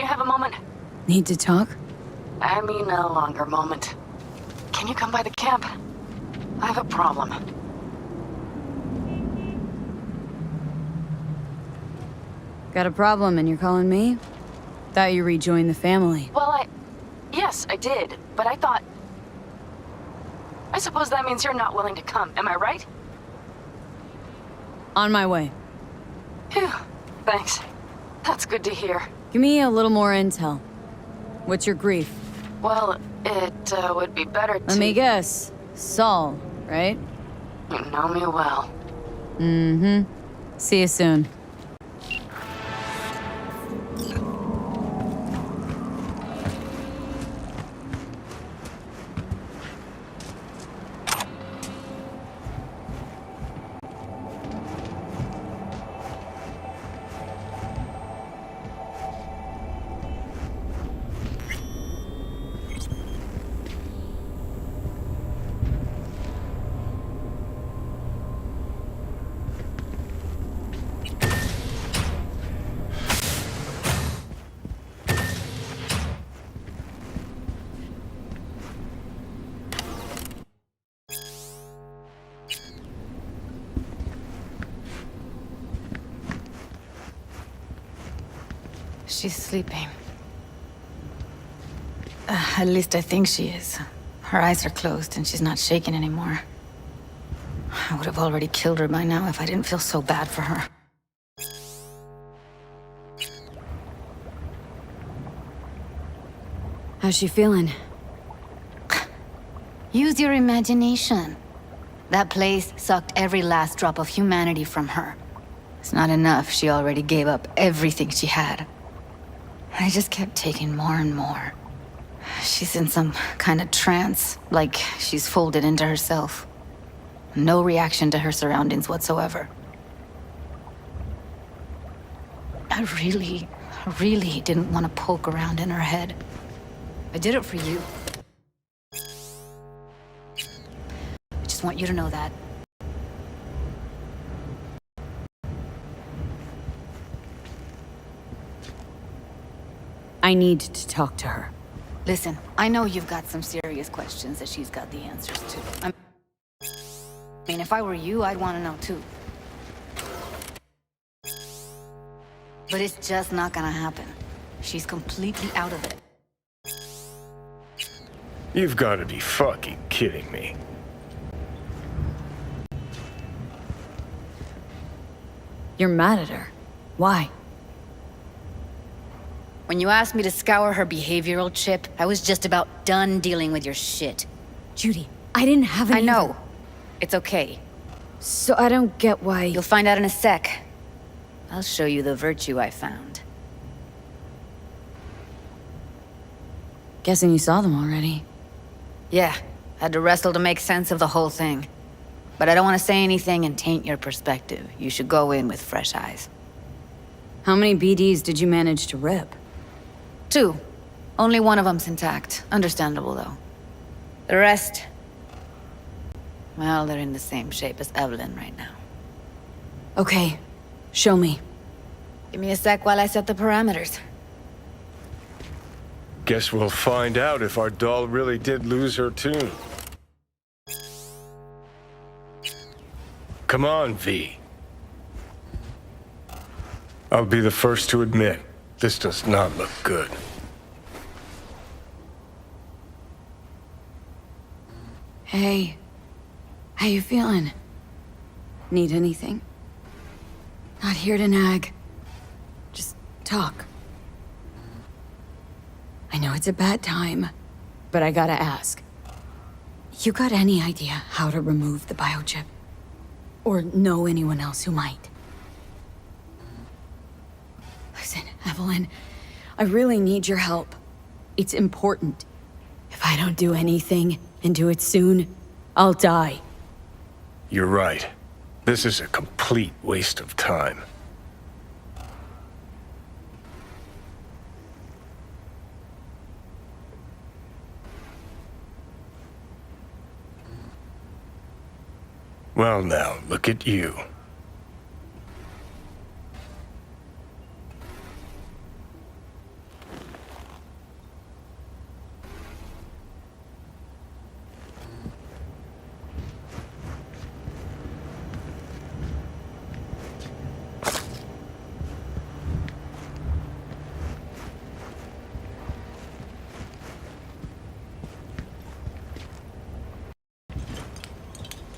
have a moment? Need to talk? I mean a longer moment. Can you come by the camp? I have a problem. Got a problem and you're calling me? Thought you rejoined the family. Well, yes, I did, but I thought... I suppose that means you're not willing to come, am I right? On my way. Phew, thanks. That's good to hear. Give me a little more intel. What's your grief? Well, it would be better to... Let me guess. Saul, right? You know me well. Mm-hmm. See you soon. She's sleeping. At least I think she is. Her eyes are closed and she's not shaking anymore. I would have already killed her by now if I didn't feel so bad for her. How's she feeling? Use your imagination. That place sucked every last drop of humanity from her. It's not enough, she already gave up everything she had. I just kept taking more and more. She's in some kind of trance, like she's folded into herself. No reaction to her surroundings whatsoever. I really didn't want to poke around in her head. I did it for you. I just want you to know that. I need to talk to her. Listen, I know you've got some serious questions that she's got the answers to. I mean, if I were you, I'd want to know too. But it's just not gonna happen. She's completely out of it. You've got to be fucking kidding me. You're mad at her. Why? When you asked me to scour her behavioral chip, I was just about done dealing with your shit. Judy, I didn't have any... I know. It's okay. So I don't get why... You'll find out in a sec. I'll show you the virtue I found. Guessing you saw them already. Yeah, had to wrestle to make sense of the whole thing. But I don't want to say anything and taint your perspective. You should go in with fresh eyes. How many BDs did you manage to rip? 2. Only one of them's intact. Understandable, though. The rest... well, they're in the same shape as Evelyn right now. Okay, show me. Give me a sec while I set the parameters. Guess we'll find out if our doll really did lose her tune. Come on, V. I'll be the first to admit, this does not look good. Hey, how you feeling? Need anything? Not here to nag. Just talk. I know it's a bad time, but I gotta ask. You got any idea how to remove the biochip? Or know anyone else who might? Listen, Evelyn, I really need your help. It's important. If I don't do anything, and do it soon, I'll die. You're right. This is a complete waste of time. Well now, look at you.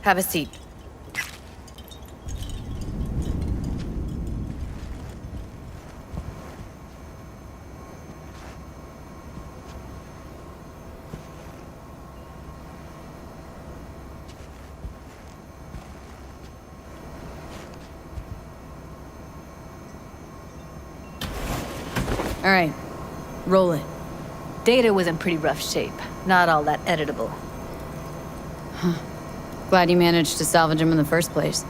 Have a seat. All right, roll it. Data was in pretty rough shape. Not all that editable. Glad you managed to salvage him in the first place.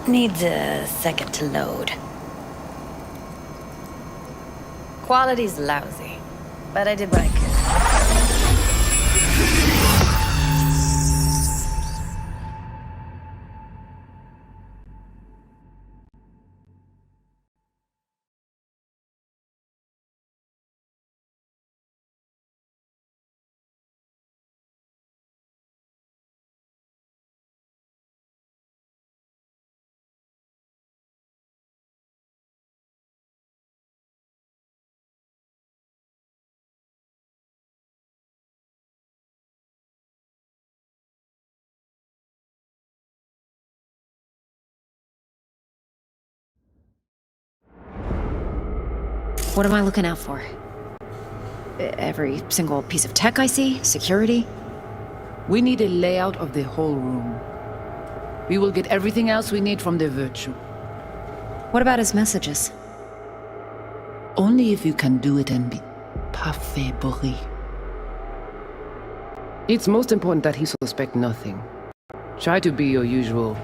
Needs a second to load. Quality's lousy, but I did what I could. What am I looking out for? Every single piece of tech I see? Security? We need a layout of the whole room. We will get everything else we need from the virtue. What about his messages? Only if you can do it and be parfait bourré. It's most important that he suspect nothing. Try to be your usual,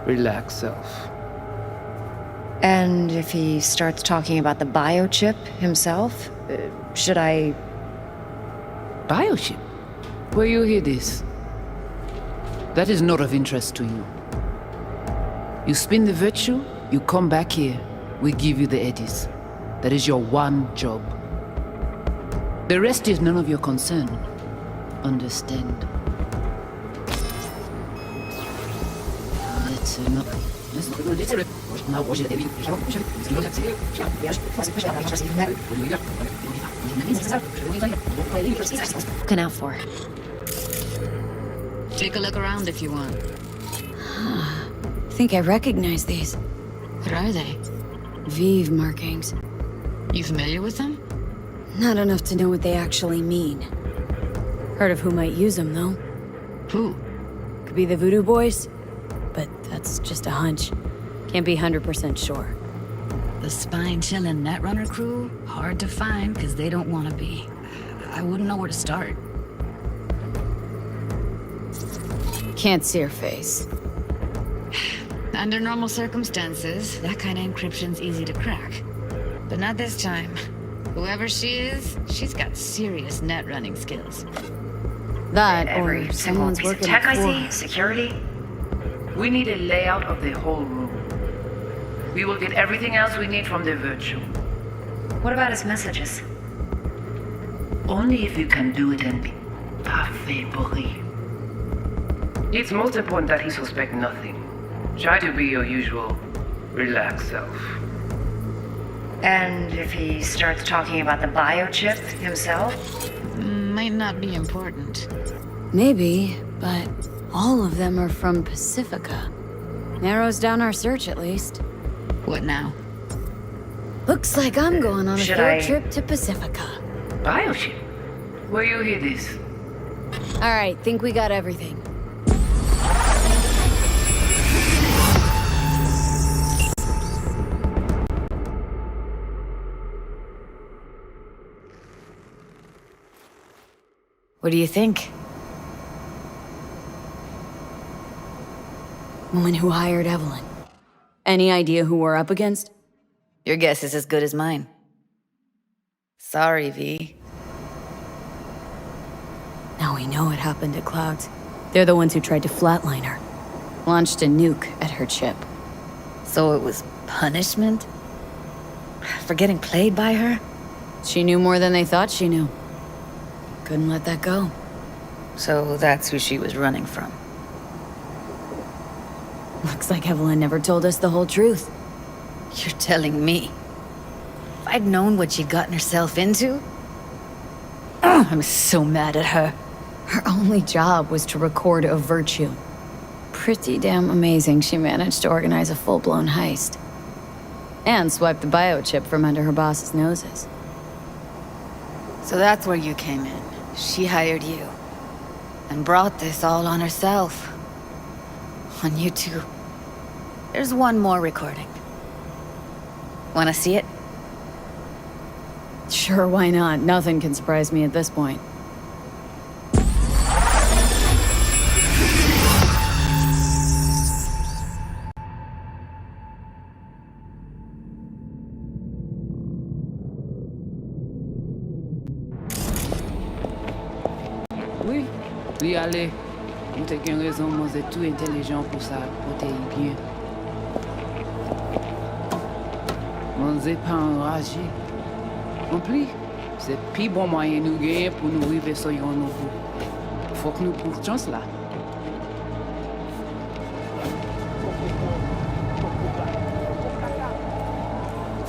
relaxed self. And if he starts talking about the biochip himself, should I... Biochip? Where you hear this? That is not of interest to you. You spin the virtue, you come back here, we give you the eddies. That is your one job. The rest is none of your concern. Understand? Looking out for? Take a look around if you want. I think I recognize these. What are they? Vive markings. You familiar with them? Not enough to know what they actually mean. Heard of who might use them, though. Who? Could be the Voodoo Boys, but that's just a hunch. Can't be 100% sure. The spine-chilling Netrunner crew? Hard to find, because they don't want to be. I wouldn't know where to start. Can't see her face. Under normal circumstances, that kind of encryption's easy to crack. But not this time. Whoever she is, she's got serious net running skills. That, Every or single someone's piece of working tech I for see? her. Security? We need a layout of the whole room. We will get everything else we need from the virtue. What about his messages? Only if you can do it and be parfait bourré. It's most important that he suspect nothing. Try to be your usual, relaxed self. And if he starts talking about the biochip himself? Might not be important. Maybe, but all of them are from Pacifica. Narrows down our search, at least. What now? Looks like I'm going on a Should field I- trip to Pacifica. Biochip? Where you hear this? All right, think we got everything. What do you think? Woman who hired Evelyn. Any idea who we're up against? Your guess is as good as mine. Sorry, V. Now we know what happened at Clouds. They're the ones who tried to flatline her. Launched a nuke at her chip. So it was punishment? For getting played by her? She knew more than they thought she knew. Couldn't let that go. So that's who she was running from. Looks like Evelyn never told us the whole truth. You're telling me? If I'd known what she'd gotten herself into? I'm so mad at her. Her only job was to record a virtue. Pretty damn amazing she managed to organize a full-blown heist. And swipe the biochip from under her boss's noses. So that's where you came in. She hired you. And brought this all on herself. On you too. There's one more recording. Wanna see it? Sure, why not? Nothing can surprise me at this point. Oui, oui, allez. Vous avez une raison, moi, c'est tout intelligent pour ça, protéger bien. Moi, c'est pas enragé. En plus, c'est plus bon moyen nous gagner pour nous arriver sur yon nouveau. Faut que nous prenions chance là.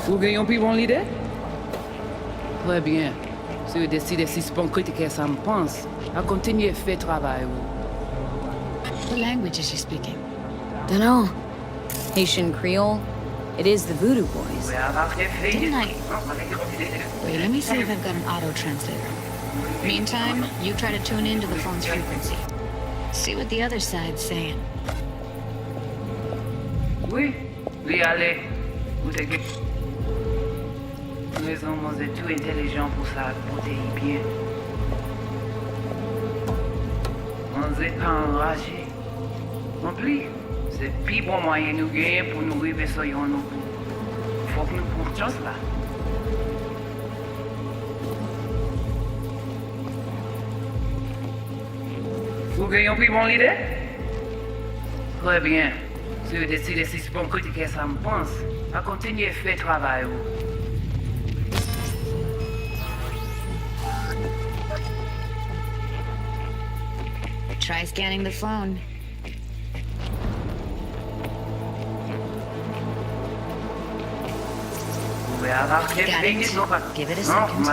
Vous gagnez plus bon l'idée? Très bien. Si vous décidez si c'est bon critiquer ça me pense, à continuer à faire travail. What language is she speaking? Dunno. Haitian Creole? It is the Voodoo Boys. Didn't I? Wait, let me see if I've got an auto-translator. Meantime, you try to tune into the phone's frequency. See what the other side's saying. Oui, oui, allez. Vous êtes... Raison, moi, c'est tout intelligent pour ça, protéger bien. On n'est pas enragé. En plus, c'est plus bon moyen nous gagner pour nous arriver sur yon nouveau. Faut que nous prenions chance là. Vous gagnez plus bon l'idée? Très bien. Si vous décidez si c'est bon critiquer ça me pense, à continuer à faire travail. Try scanning the phone. Got it. Give it a second.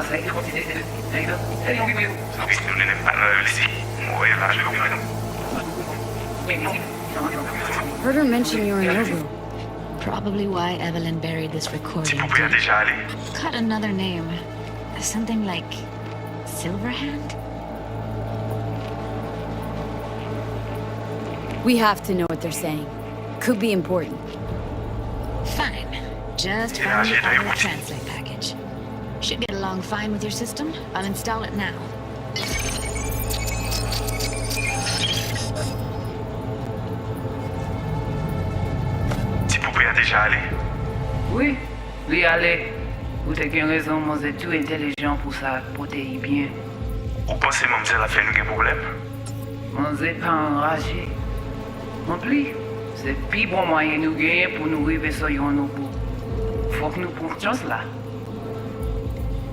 Heard her mention Yorinobu. Probably why Evelyn buried this recording. Cut another name. Something like Silverhand? We have to know what they're saying. Could be important. Fine. Just found the auto translate package. Should get along fine with your system. I'll install it now. Oui, oui, allez. Vous avez une raison, moi, c'est tout intelligent pour ça, protéger bien. Vous pensez que mademoiselle a fait un problème? Moi, c'est pas enragé. En plus, c'est plus bon moyen nous gagner pour nous arriver sur yon nouveau. Faut que nous prenions chance là.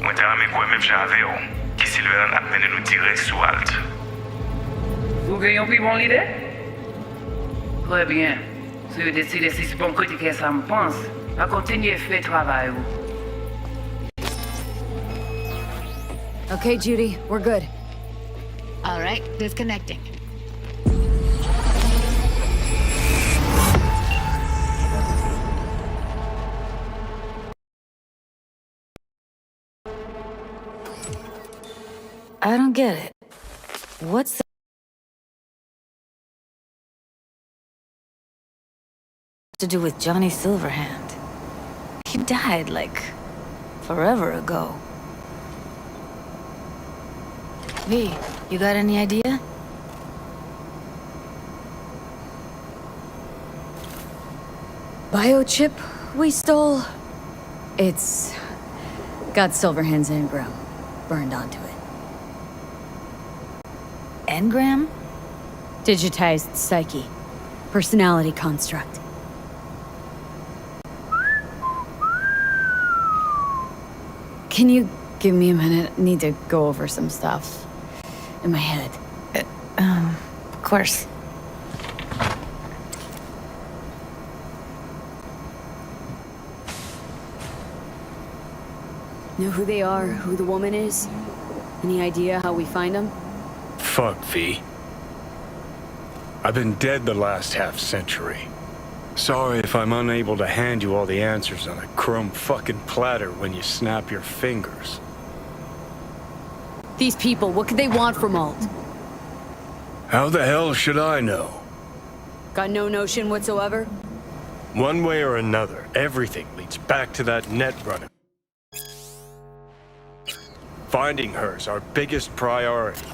Moi, je ramène quoi même j'avais, qui Sylvain a mené nous tirer sous halte. Vous gagnez plus bon l'idée? Très bien. Si vous décidez si c'est bon critiquer ça me pense, à continuer à faire travail. Okay, Judy, we're good. All right, disconnecting. I don't get it. What's to do with Johnny Silverhand? He died, like, forever ago. V, you got any idea? Biochip we stole? It's got Silverhand's engram burned onto it. Engram? Digitized psyche. Personality construct. Can you give me a minute? I need to go over some stuff in my head. Of course. Know who they are, who the woman is? Any idea how we find them? Fuck, V. I've been dead the last half-century. Sorry if I'm unable to hand you all the answers on a chrome fucking platter when you snap your fingers. These people, what could they want from Alt? How the hell should I know? Got no notion whatsoever? One way or another, everything leads back to that net runner. Finding her's our biggest priority.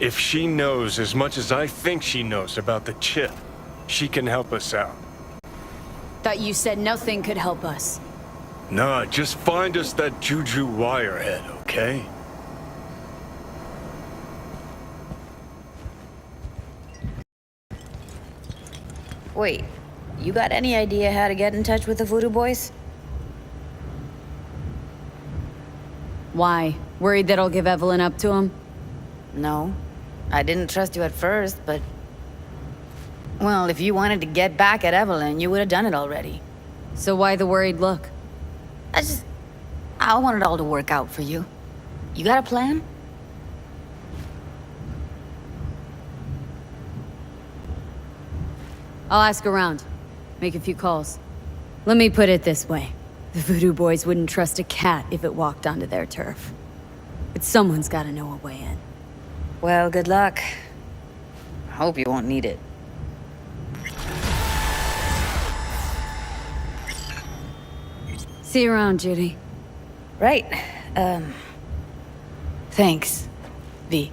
If she knows as much as I think she knows about the chip, she can help us out. Thought you said nothing could help us. Nah, just find us that Juju wirehead, okay? Wait, you got any idea how to get in touch with the Voodoo Boys? Why? Worried that I'll give Evelyn up to him? No. I didn't trust you at first, but... Well, if you wanted to get back at Evelyn, you would have done it already. So why the worried look? I want it all to work out for you. You got a plan? I'll ask around. Make a few calls. Let me put it this way. The Voodoo Boys wouldn't trust a cat if it walked onto their turf. But someone's gotta know a way in. Well, good luck. Hope you won't need it. See you around, Judy. Right. Thanks, V.